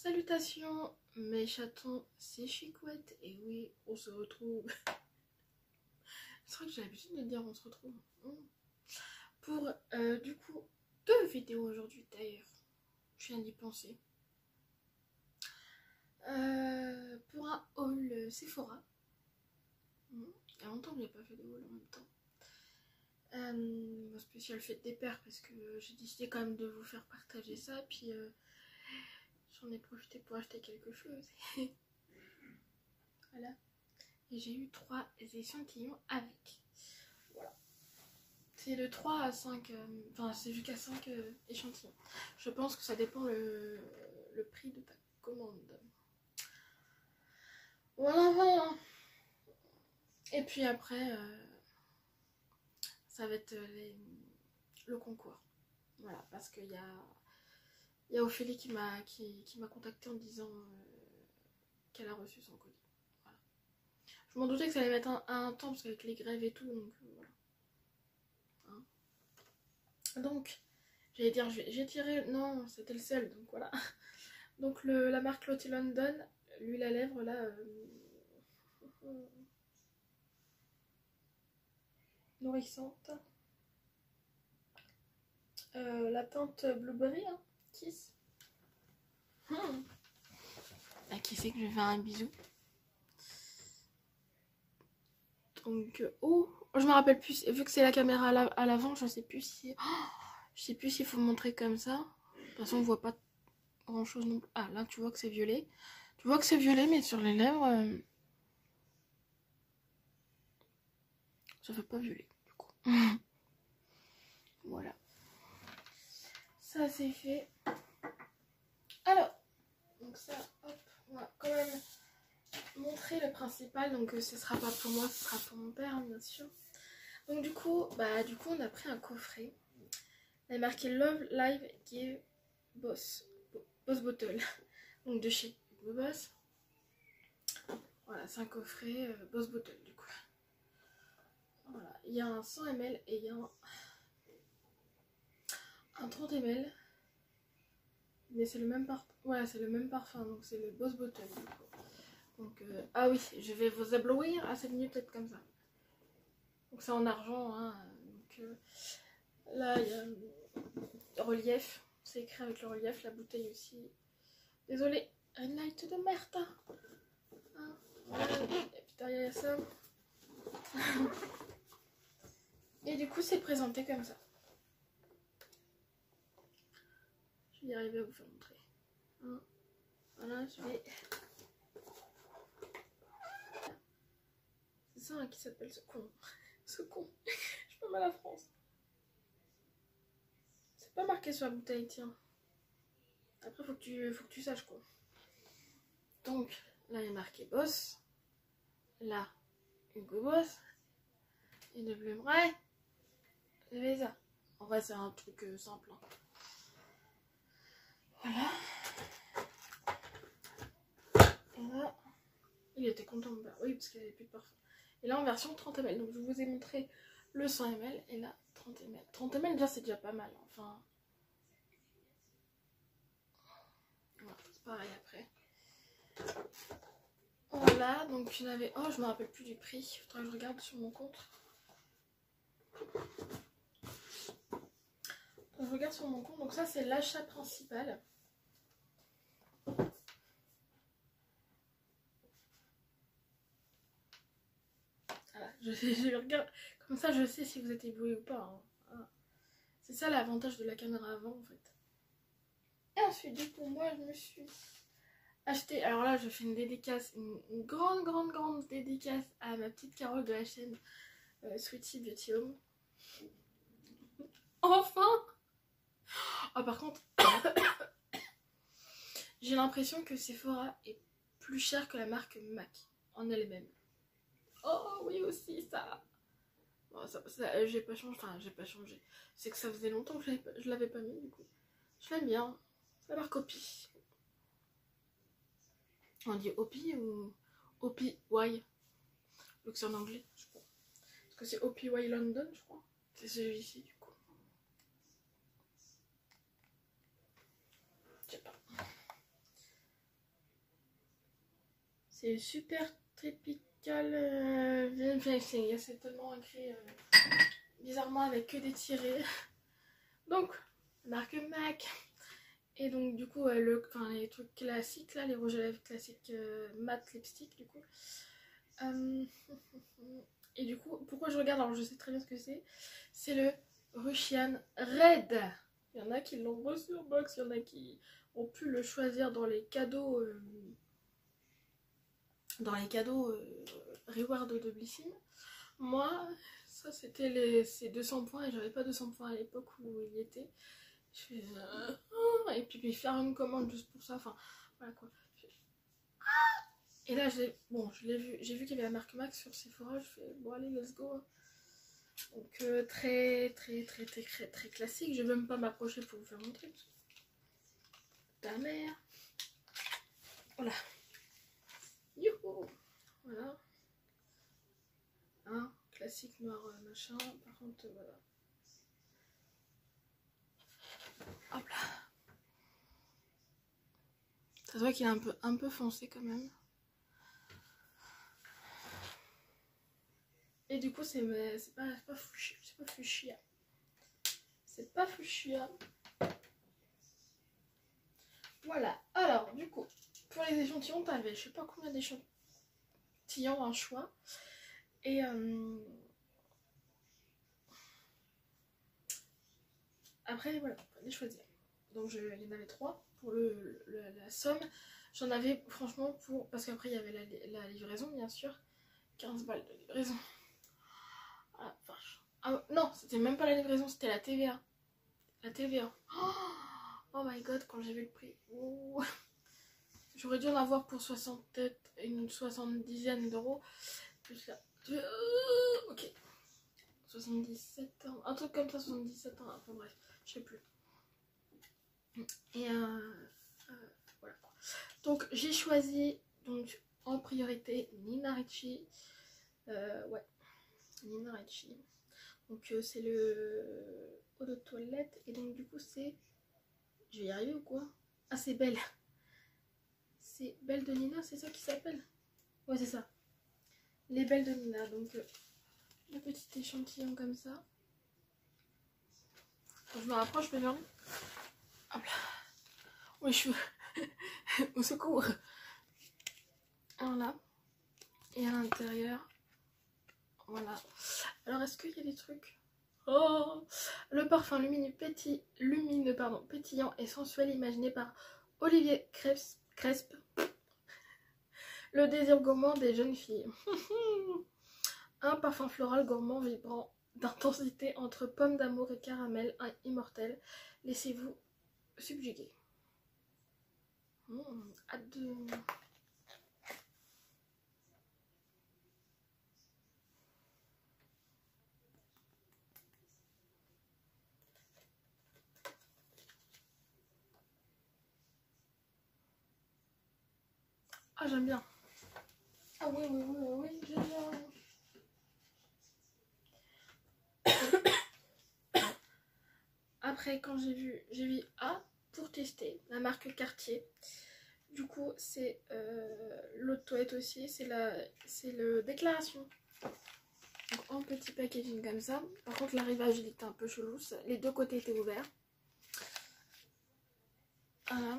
Salutations mes chatons, c'est Chicouette et oui, on se retrouve. C'est vrai que j'ai l'habitude de dire on se retrouve. Pour du coup 2 vidéos aujourd'hui d'ailleurs. Je viens d'y penser. Pour un haul Sephora. Il y a longtemps que j'ai pas fait de haul en même temps. Spécial fête des pères parce que j'ai décidé quand même de vous faire partager ça. Puis j'en ai profité pour acheter quelque chose. Voilà. Et j'ai eu 3 échantillons avec. Voilà. C'est de 3 à 5, enfin c'est jusqu'à 5 échantillons. Je pense que ça dépend le prix de ta commande. Voilà, voilà. Et puis après, ça va être le concours. Voilà, parce qu'il y a Ophélie qui m'a contacté en disant qu'elle a reçu son colis. Voilà. Je m'en doutais que ça allait mettre un temps parce qu'avec les grèves et tout, donc voilà. Hein. Donc, j'allais dire, j'ai tiré, non, c'était le seul, donc voilà. Donc la marque Lottie London, l'huile à lèvres là, nourrissante. La teinte Blueberry, hein, Kiss. À qui c'est que je vais faire un bisou. Donc, je me rappelle plus, vu que c'est la caméra à l'avant, je sais plus si... je sais plus s'il faut montrer comme ça. De toute façon, on voit pas grand chose non plus. Ah, là, tu vois que c'est violet. Tu vois que c'est violet, mais sur les lèvres, ça fait pas violet, du coup. Voilà. Ça, c'est fait. Alors, donc ça, hop, on va quand même montrer le principal. Donc, ce sera pas pour moi, ce sera pour mon père, hein, bien sûr. Donc, du coup, on a pris un coffret. Il est marqué Love Live Give Boss Bottle. Donc, de chez Hugo Boss. Voilà, c'est un coffret Boss Bottle, du coup. Voilà, il y a un 100 ml et il y a un 30 ml. Mais c'est le même parfum. Voilà, c'est le même parfum, donc c'est le Boss Bottle, du coup. Donc, ah oui, je vais vous éblouir à 7 minutes peut-être comme ça. Donc c'est en argent, hein. Donc là, il y a le relief. C'est écrit avec le relief, la bouteille aussi. Désolée, un light de merde. Hein, voilà. Et puis derrière, il y a ça. Et du coup, c'est présenté comme ça. Je vais y arriver à vous faire montrer. Hein, voilà, je vais... C'est ça hein, qui s'appelle ce con. Ce con. Je fais mal à la France. C'est pas marqué sur la bouteille, tiens. Après, faut que tu saches quoi. Donc, là, il y a marqué Boss. Là, Hugo Boss. Et de plus vrai, c'est ça. En vrai, c'est un truc simple. Hein. Voilà. Et là, il était content de oui, parce qu'il n'y avait plus de parfum. Et là, en version 30 ml. Donc, je vous ai montré le 100 ml et là, 30 ml. 30 ml, déjà, c'est déjà pas mal. Enfin, voilà, c'est pareil après. Voilà, donc il y en avait... Oh, je me rappelle plus du prix. Faudrait que je regarde sur mon compte. Donc, je regarde sur mon compte. Donc ça, c'est l'achat principal. Voilà, je regarde. Comme ça, je sais si vous êtes ébloui ou pas. Hein. Voilà. C'est ça l'avantage de la caméra avant, en fait. Et ensuite, du coup, moi, je me suis acheté... Alors là, je fais une dédicace, une grande dédicace à ma petite Carole de la chaîne Sweetie Beauty Home. Enfin! Ah, par contre, j'ai l'impression que Sephora est plus cher que la marque MAC en elle-même. Oh oui aussi ça. Bon, ça j'ai pas changé, enfin j'ai pas changé. C'est que ça faisait longtemps que je l'avais pas mis du coup. Je l'aime bien. C'est la marque Opi. On dit Opi ou Opi Y. Donc c'est en anglais je crois. Parce que c'est Opi Y London je crois. C'est celui-ci du coup. Je sais pas. C'est super tropical. C'est tellement écrit bizarrement avec que des tirés. Donc, marque MAC. Et donc du coup, les trucs classiques là, les rouges à lèvres classiques matte lipstick du coup. Et du coup, pourquoi je regarde, alors je sais très bien ce que c'est. C'est le Russian Red. Il y en a qui l'ont reçu en box, il y en a qui ont pu le choisir dans les cadeaux reward de Blissim. Moi, ça c'était ces 200 points et j'avais pas 200 points à l'époque où il y était. Je fais et puis faire une commande juste pour ça, enfin voilà quoi. Et là j'ai vu qu'il y avait la marque Max sur Sephora, je fais bon allez let's go. Donc très classique, je vais même pas m'approcher pour vous faire montrer parce que... ta mère. Voilà. Youhou. Voilà. Hein, classique noir machin, par contre voilà. Hop là. Ça se voit qu'il est un peu foncé quand même. Et du coup c'est pas fuchsia. C'est pas fuchsia. Voilà. Alors du coup, pour les échantillons, t'avais je sais pas combien d'échantillons, un choix. Et après voilà, fallait choisir. Donc il y en avait 3 pour la somme. J'en avais franchement pour... Parce qu'après il y avait la livraison bien sûr. 15 balles de livraison. Ah, vache. Ah, non, c'était même pas la livraison, c'était la TVA. La TVA. Oh my god, quand j'ai vu le prix. Oh. J'aurais dû en avoir pour 70 d'euros. Plus là. Ok. 77 ans. Un truc comme ça, 77 ans. Enfin bref, je sais plus. Et voilà. Donc j'ai choisi donc en priorité Nina Ricci. Ouais. Nina Ricci. Donc c'est le eau de toilette. Et donc du coup c'est... Je vais y arriver ou quoi? Ah c'est Belle. C'est Belle de Nina, c'est ça qui s'appelle? Ouais c'est ça. Les Belles de Nina. Donc le petit échantillon comme ça. Donc, je me rapproche mais hop là. Oui je suis... au secours. Voilà. Et à l'intérieur. Voilà. Alors est-ce qu'il y a des trucs? Oh, le parfum lumineux, pétillant et sensuel imaginé par Olivier Cresp. Le désir gourmand des jeunes filles. Un parfum floral gourmand vibrant d'intensité entre pomme d'amour et caramel, un immortel. Laissez-vous subjuguer. Hâte de... Ah j'aime bien. Ah oui, j'aime bien. Après quand j'ai vu pour tester la marque Cartier. Du coup c'est l'eau de toilette aussi, c'est le déclaration. Donc en petit packaging comme ça. Par contre l'arrivage il était un peu chelou, les deux côtés étaient ouverts. Voilà.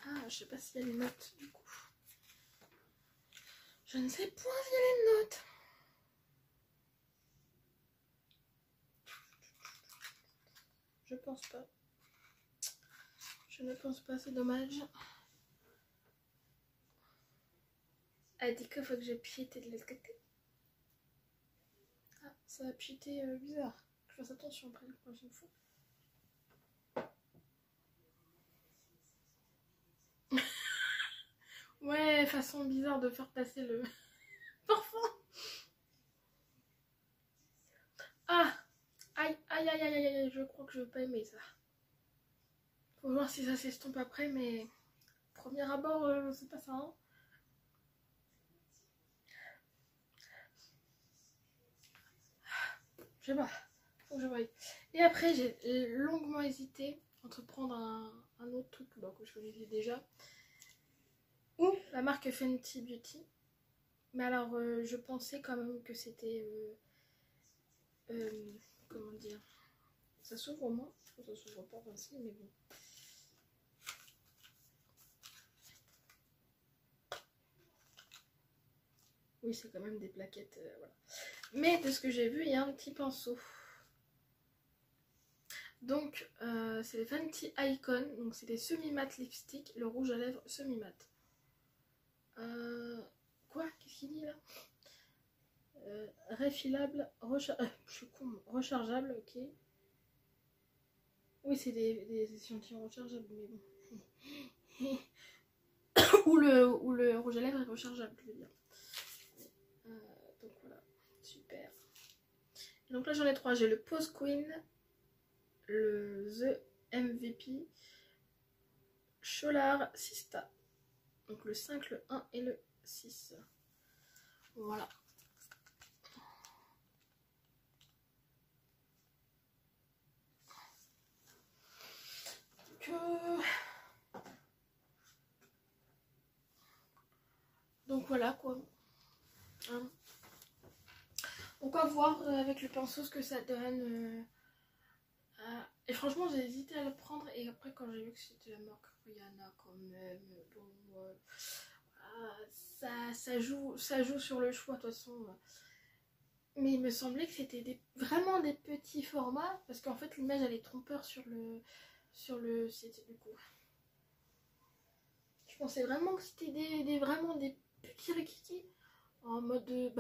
Ah, je sais pas s'il y a les notes du coup. Je ne sais point s'il y a les notes. Je pense pas. Je ne pense pas, c'est dommage. Elle dit qu'il faut que je pchite de l'autre côté. Ah, ça a pchité bizarre. Je fasse attention après la prochaine fois. Ouais, façon bizarre de faire passer le parfum. Ah, aïe, je crois que je vais pas aimer ça. Faut voir si ça s'estompe après, mais premier abord, c'est pas ça. Hein. Je sais pas. Faut que je voie. Et après, j'ai longuement hésité entre prendre un autre truc que je connaissais déjà. Ou la marque Fenty Beauty. Mais alors, je pensais quand même que c'était... comment dire? Ça s'ouvre au moins. Je pense que ça s'ouvre pas ainsi, mais bon. Oui, c'est quand même des plaquettes, voilà. Mais de ce que j'ai vu, il y a un petit pinceau. Donc, c'est les Fenty Icon. Donc, c'est des semi-mat lipstick. Le rouge à lèvres semi-mat. Quoi? Qu'est-ce qu'il dit là? Refilable, je suis con, rechargeable, ok. Oui, c'est des échantillons rechargeables, mais bon. ou le rouge à lèvres est rechargeable, je veux dire. Donc voilà, super. Donc là j'en ai 3, j'ai le Pose Queen, le The MVP, Cholar Sista. Donc le 5, le 1 et le 6. Voilà. Donc voilà quoi. Hein. Donc on va voir avec le pinceau ce que ça donne. Et franchement j'ai hésité à le prendre et après quand j'ai vu que c'était la marque Rihanna quand même, bon, ça joue sur le choix de toute façon. Mais il me semblait que c'était vraiment des petits formats parce qu'en fait l'image elle est trompeur sur le site du coup. Je pensais vraiment que c'était vraiment des petits rikiki en mode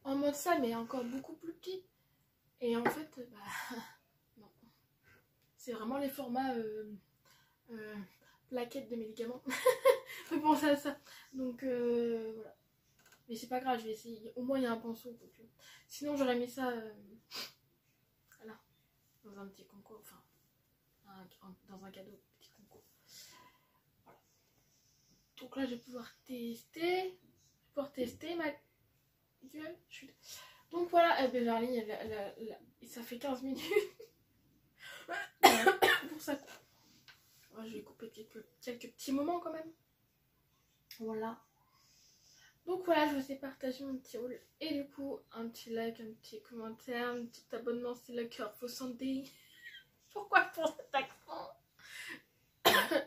en mode ça mais encore beaucoup plus petit. Et en fait non. C'est vraiment les formats plaquettes de médicaments. Faut penser à ça. Donc voilà. Mais c'est pas grave, je vais essayer. Au moins il y a un pinceau. Donc, sinon j'aurais mis ça là, dans un petit concours. Enfin, dans un cadeau, petit concours. Voilà. Donc là je vais pouvoir tester. Ma gueule. Donc voilà, Jarline, ça fait 15 minutes. Pour ça. Je vais couper quelques petits moments quand même. Voilà. Donc voilà, je vous ai partagé mon petit haul. Et du coup, un petit like, un petit commentaire, un petit abonnement si le cœur vous santé. Pourquoi pour cet accent?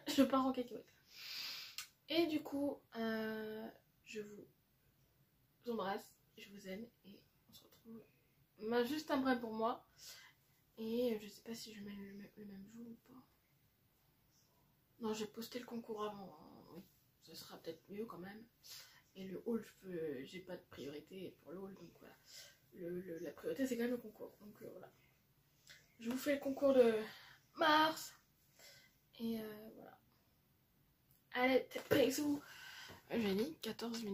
Je pars en cacahuète. Et du coup, je vous embrasse, je vous aime et on se retrouve juste après pour moi. Et je sais pas si je mets le même jour ou pas. Non, j'ai posté le concours avant. Oui, ce sera peut-être mieux quand même. Et le haul, j'ai pas de priorité pour le haul, donc voilà. La priorité c'est quand même le concours. Donc voilà. Je vous fais le concours de mars. Et voilà. Allez, bisous. J'ai dit 14 minutes.